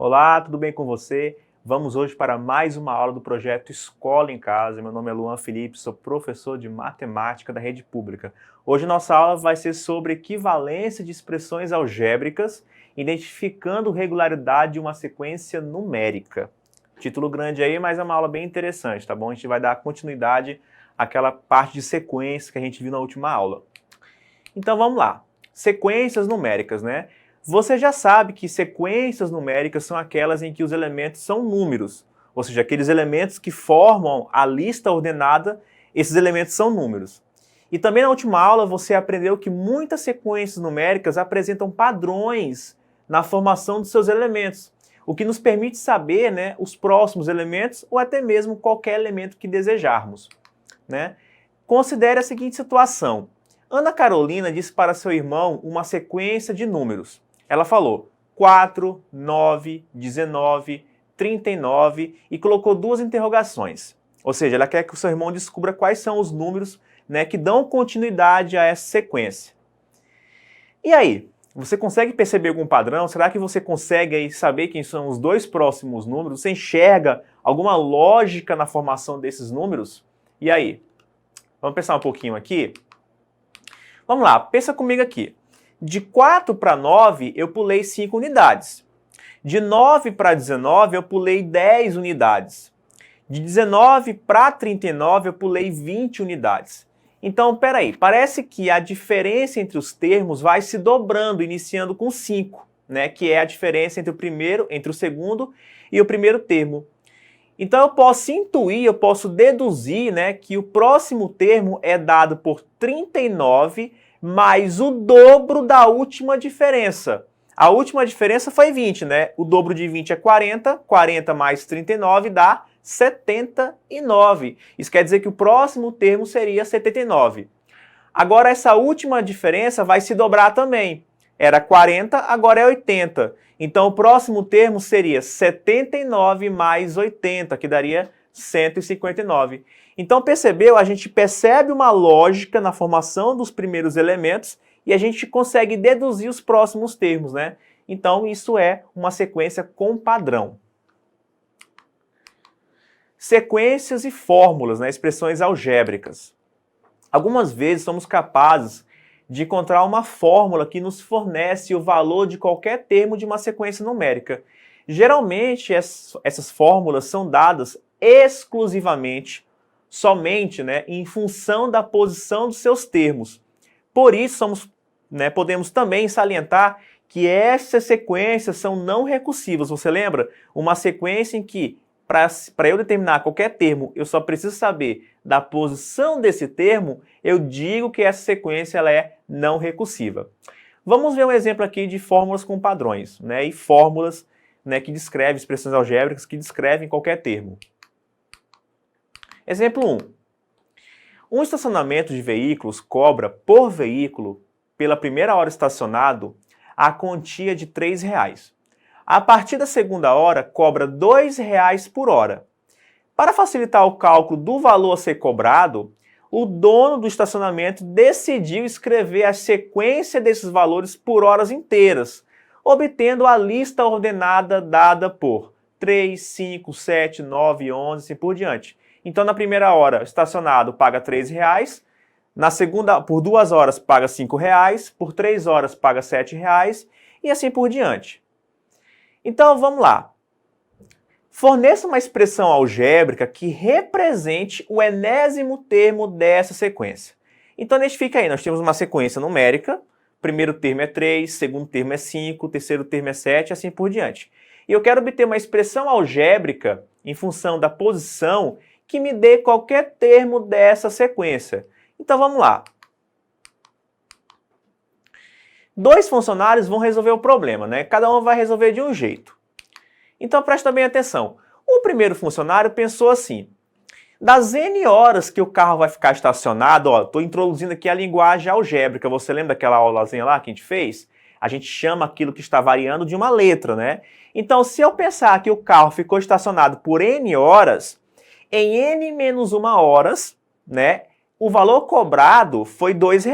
Olá, tudo bem com você? Vamos hoje para mais uma aula do projeto Escola em Casa. Meu nome é Luan Felipe, sou professor de matemática da rede pública. Hoje nossa aula vai ser sobre equivalência de expressões algébricas, identificando regularidade de uma sequência numérica. Título grande aí, mas é uma aula bem interessante, tá bom? A gente vai dar continuidade àquela parte de sequência que a gente viu na última aula. Então vamos lá. Sequências numéricas, né? Você já sabe que sequências numéricas são aquelas em que os elementos são números, ou seja, aqueles elementos que formam a lista ordenada, esses elementos são números. E também na última aula você aprendeu que muitas sequências numéricas apresentam padrões na formação dos seus elementos, o que nos permite saber, né, os próximos elementos ou até mesmo qualquer elemento que desejarmos, né? Considere a seguinte situação. Ana Carolina disse para seu irmão uma sequência de números. Ela falou 4, 9, 19, 39 e colocou duas interrogações. Ou seja, ela quer que o seu irmão descubra quais são os números, né, que dão continuidade a essa sequência. E aí, você consegue perceber algum padrão? Será que você consegue aí saber quem são os dois próximos números? Você enxerga alguma lógica na formação desses números? E aí? Vamos pensar um pouquinho aqui? Vamos lá, pensa comigo aqui. De 4 para 9, eu pulei 5 unidades. De 9 para 19, eu pulei 10 unidades. De 19 para 39, eu pulei 20 unidades. Então, peraí, parece que a diferença entre os termos vai se dobrando, iniciando com 5, né? Que é a diferença entre o segundo e o primeiro termo. Então, eu posso intuir, eu posso deduzir, né, que o próximo termo é dado por 39 mais o dobro da última diferença. A última diferença foi 20, né? O dobro de 20 é 40, 40 mais 39 dá 79. Isso quer dizer que o próximo termo seria 79. Agora, essa última diferença vai se dobrar também. Era 40, agora é 80. Então, o próximo termo seria 79 mais 80, que daria 159. Então, percebeu? A gente percebe uma lógica na formação dos primeiros elementos e a gente consegue deduzir os próximos termos, né? Então, isso é uma sequência com padrão. Sequências e fórmulas, né? Expressões algébricas. Algumas vezes somos capazes de encontrar uma fórmula que nos fornece o valor de qualquer termo de uma sequência numérica. Geralmente, essas fórmulas são dadas exclusivamente, somente, né, em função da posição dos seus termos. Por isso, podemos também salientar que essas sequências são não recursivas. Você lembra? Uma sequência em que, para eu determinar qualquer termo, eu só preciso saber da posição desse termo, eu digo que essa sequência ela é não recursiva. Vamos ver um exemplo aqui de fórmulas com padrões, né, e fórmulas, né, que descrevem expressões algébricas que descrevem qualquer termo. Exemplo 1. Um estacionamento de veículos cobra por veículo, pela primeira hora estacionado, a quantia de R$ 3. A partir da segunda hora, cobra R$ 2 por hora. Para facilitar o cálculo do valor a ser cobrado, o dono do estacionamento decidiu escrever a sequência desses valores por horas inteiras, obtendo a lista ordenada dada por 3, 5, 7, 9, 11 e assim por diante. Então, na primeira hora, o estacionado paga R$ 3, na segunda, por 2 horas, paga R$ 5, por 3 horas, paga R$ 7 e assim por diante. Então, vamos lá. Forneça uma expressão algébrica que represente o enésimo termo dessa sequência. Então, identifica aí, nós temos uma sequência numérica, primeiro termo é 3, segundo termo é 5, terceiro termo é 7 e assim por diante. E eu quero obter uma expressão algébrica em função da posição que me dê qualquer termo dessa sequência. Então, vamos lá. Dois funcionários vão resolver o problema, né? Cada um vai resolver de um jeito. Então, presta bem atenção. O primeiro funcionário pensou assim: das N horas que o carro vai ficar estacionado, ó, estou introduzindo aqui a linguagem algébrica. Você lembra daquela aulazinha lá que a gente fez? A gente chama aquilo que está variando de uma letra, né? Então, se eu pensar que o carro ficou estacionado por N horas, em N menos 1 horas, né, o valor cobrado foi R$ 2.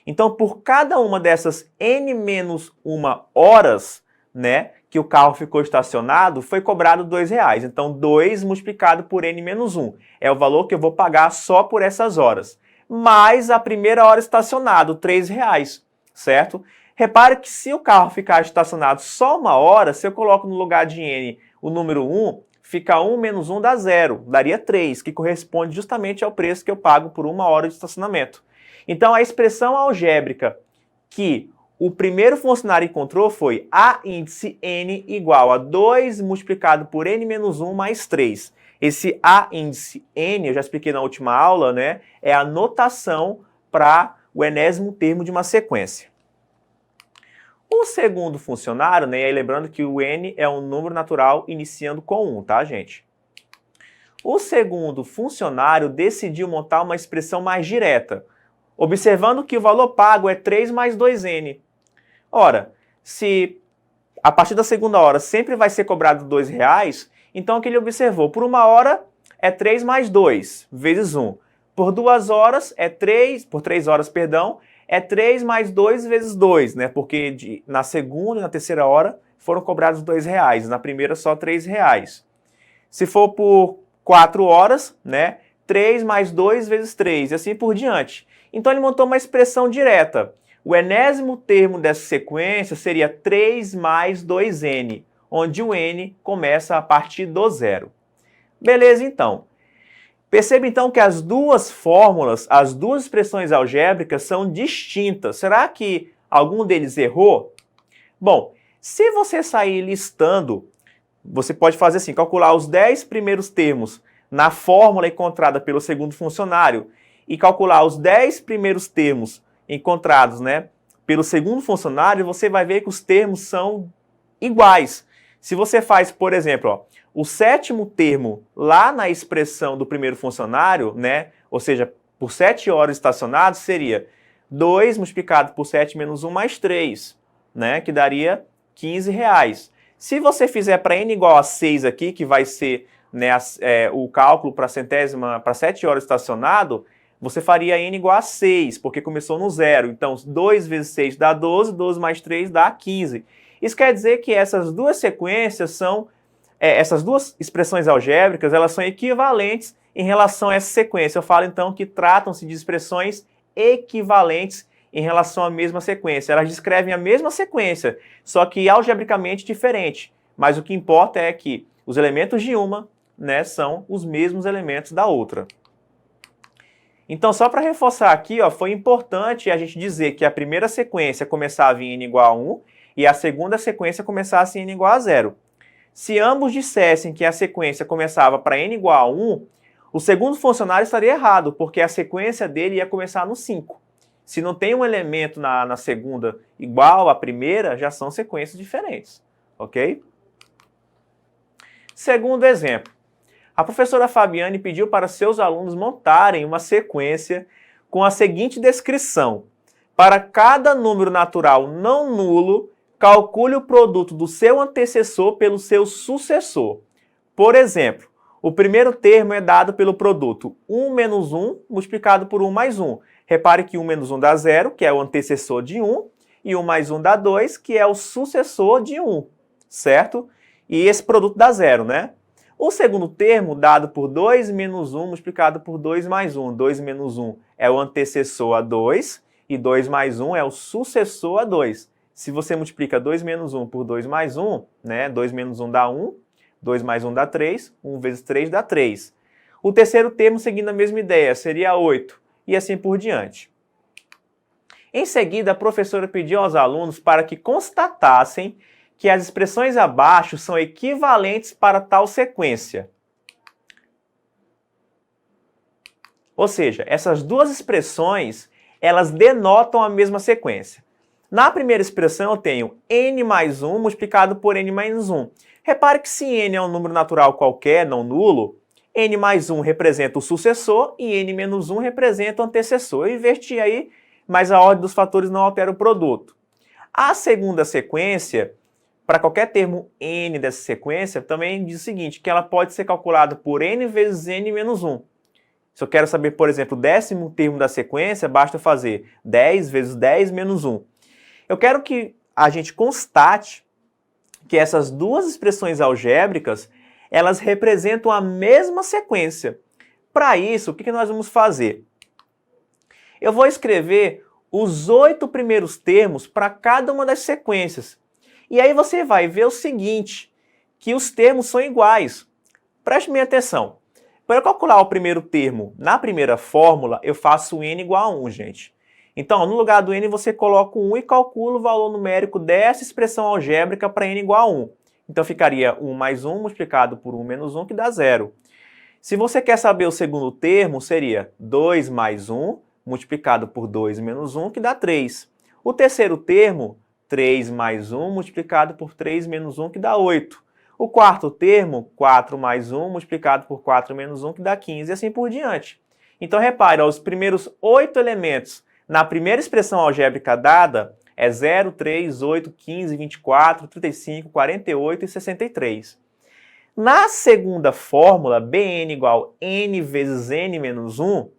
Então, por cada uma dessas N menos 1 horas, né, que o carro ficou estacionado, foi cobrado R$2. Então, 2 multiplicado por n menos 1 é o valor que eu vou pagar só por essas horas. Mais a primeira hora estacionado, R$3, certo? Repare que se o carro ficar estacionado só uma hora, se eu coloco no lugar de n o número 1, fica 1 menos 1 dá 0, daria 3, que corresponde justamente ao preço que eu pago por uma hora de estacionamento. Então, a expressão algébrica que o primeiro funcionário encontrou foi A índice n igual a 2 multiplicado por n menos 1 mais 3. Esse A índice n, eu já expliquei na última aula, né, é a notação para o enésimo termo de uma sequência. O segundo funcionário, né, e aí lembrando que o n é um número natural iniciando com 1, tá, gente? O segundo funcionário decidiu montar uma expressão mais direta, observando que o valor pago é 3 mais 2n. Ora, se a partir da segunda hora sempre vai ser cobrado R$2, então o que ele observou? Por uma hora é 3 mais 2, vezes 1. Por 2 horas é 3, por 3 horas, perdão, é 3 mais 2 vezes 2, né? Porque na segunda e na terceira hora foram cobrados R$2, na primeira só R$3. Se for por 4 horas, né? 3 mais 2 vezes 3, e assim por diante. Então ele montou uma expressão direta. O enésimo termo dessa sequência seria 3 mais 2n, onde o n começa a partir do zero. Beleza, então. Perceba então que as duas fórmulas, as duas expressões algébricas são distintas. Será que algum deles errou? Bom, se você sair listando, você pode fazer assim, calcular os 10 primeiros termos na fórmula encontrada pelo segundo funcionário e calcular os 10 primeiros termos encontrados, né, pelo segundo funcionário, você vai ver que os termos são iguais. Se você faz, por exemplo, ó, o sétimo termo lá na expressão do primeiro funcionário, né, ou seja, por 7 horas estacionados, seria 2 multiplicado por 7 menos 1 mais 3, né, que daria R$15. Se você fizer para n igual a 6 aqui, que vai ser, né, o cálculo para 7 horas estacionado, você faria n igual a 6, porque começou no zero. Então, 2 vezes 6 dá 12, 12 mais 3 dá 15. Isso quer dizer que essas duas sequências são, essas duas expressões algébricas, elas são equivalentes em relação a essa sequência. Eu falo, então, que tratam-se de expressões equivalentes em relação à mesma sequência. Elas descrevem a mesma sequência, só que algebricamente diferente. Mas o que importa é que os elementos de uma, né, são os mesmos elementos da outra. Então, só para reforçar aqui, ó, foi importante a gente dizer que a primeira sequência começava em n igual a 1 e a segunda sequência começasse em n igual a 0. Se ambos dissessem que a sequência começava para n igual a 1, o segundo funcionário estaria errado, porque a sequência dele ia começar no 5. Se não tem um elemento na segunda igual à primeira, já são sequências diferentes, ok? Segundo exemplo. A professora Fabiane pediu para seus alunos montarem uma sequência com a seguinte descrição. Para cada número natural não nulo, calcule o produto do seu antecessor pelo seu sucessor. Por exemplo, o primeiro termo é dado pelo produto 1 menos 1 multiplicado por 1 mais 1. Repare que 1 menos 1 dá 0, que é o antecessor de 1, e 1 mais 1 dá 2, que é o sucessor de 1, certo? E esse produto dá 0, né? O segundo termo, dado por 2 menos 1 multiplicado por 2 mais 1. 2 menos 1 é o antecessor a 2 e 2 mais 1 é o sucessor a 2. Se você multiplica 2 menos 1 por 2 mais 1, né, 2 menos 1 dá 1, 2 mais 1 dá 3, 1 vezes 3 dá 3. O terceiro termo, seguindo a mesma ideia, seria 8, e assim por diante. Em seguida, a professora pediu aos alunos para que constatassem que as expressões abaixo são equivalentes para tal sequência. Ou seja, essas duas expressões, elas denotam a mesma sequência. Na primeira expressão eu tenho n mais 1 multiplicado por n menos 1. Repare que se n é um número natural qualquer, não nulo, n mais 1 representa o sucessor e n menos 1 representa o antecessor. Eu inverti aí, mas a ordem dos fatores não altera o produto. A segunda sequência, para qualquer termo n dessa sequência, também diz o seguinte, que ela pode ser calculada por n vezes n menos 1. Se eu quero saber, por exemplo, o décimo termo da sequência, basta fazer 10 vezes 10 menos 1. Eu quero que a gente constate que essas duas expressões algébricas, elas representam a mesma sequência. Para isso, o que nós vamos fazer? Eu vou escrever os 8 primeiros termos para cada uma das sequências. E aí você vai ver o seguinte, que os termos são iguais. Preste bem atenção. Para eu calcular o primeiro termo na primeira fórmula, eu faço n igual a 1, gente. Então, no lugar do n, você coloca o 1 e calcula o valor numérico dessa expressão algébrica para n igual a 1. Então, ficaria 1 mais 1 multiplicado por 1 menos 1, que dá 0. Se você quer saber o segundo termo, seria 2 mais 1 multiplicado por 2 menos 1, que dá 3. O terceiro termo, 3 mais 1 multiplicado por 3 menos 1, que dá 8. O quarto termo, 4 mais 1 multiplicado por 4 menos 1, que dá 15, e assim por diante. Então, repare, os primeiros 8 elementos na primeira expressão algébrica dada é 0, 3, 8, 15, 24, 35, 48 e 63. Na segunda fórmula, Bn igual n vezes n menos 1,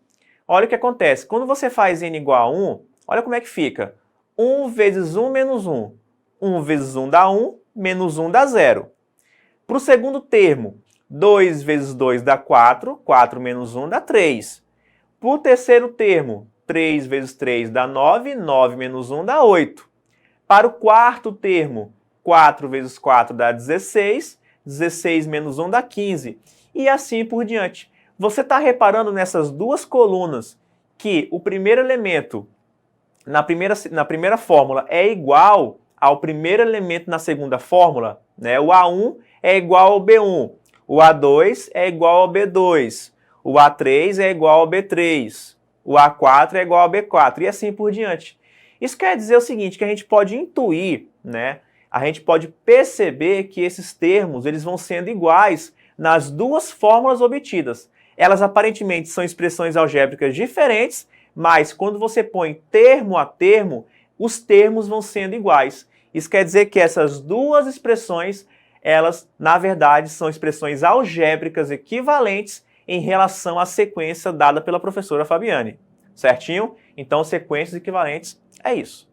olha o que acontece. Quando você faz n igual a 1, olha como é que fica. 1 vezes 1 menos 1. 1 vezes 1 dá 1, menos 1 dá 0. Para o segundo termo, 2 vezes 2 dá 4, 4 menos 1 dá 3. Para o terceiro termo, 3 vezes 3 dá 9, 9 menos 1 dá 8. Para o quarto termo, 4 vezes 4 dá 16, 16 menos 1 dá 15. E assim por diante. Você está reparando nessas duas colunas que o primeiro elemento na primeira fórmula é igual ao primeiro elemento na segunda fórmula, né? O A1 é igual ao B1, o A2 é igual ao B2, o A3 é igual ao B3, o A4 é igual ao B4 e assim por diante. Isso quer dizer o seguinte, que a gente pode intuir, né? A gente pode perceber que esses termos eles vão sendo iguais nas duas fórmulas obtidas. Elas aparentemente são expressões algébricas diferentes, mas quando você põe termo a termo, os termos vão sendo iguais. Isso quer dizer que essas duas expressões, elas, na verdade, são expressões algébricas equivalentes em relação à sequência dada pela professora Fabiane. Certinho? Então, sequências equivalentes é isso.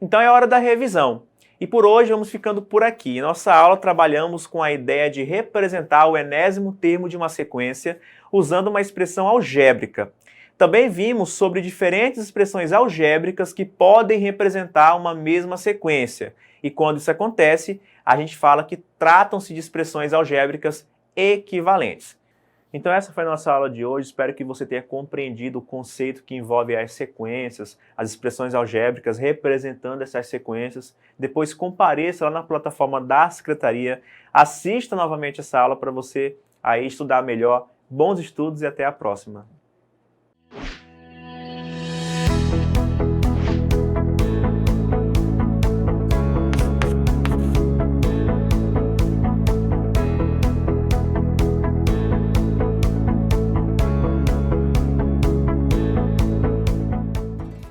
Então é hora da revisão. E por hoje vamos ficando por aqui. Em nossa aula trabalhamos com a ideia de representar o enésimo termo de uma sequência usando uma expressão algébrica. Também vimos sobre diferentes expressões algébricas que podem representar uma mesma sequência. E quando isso acontece, a gente fala que tratam-se de expressões algébricas equivalentes. Então essa foi a nossa aula de hoje, espero que você tenha compreendido o conceito que envolve as sequências, as expressões algébricas representando essas sequências. Depois compareça lá na plataforma da Secretaria, assista novamente essa aula para você aí estudar melhor. Bons estudos e até a próxima!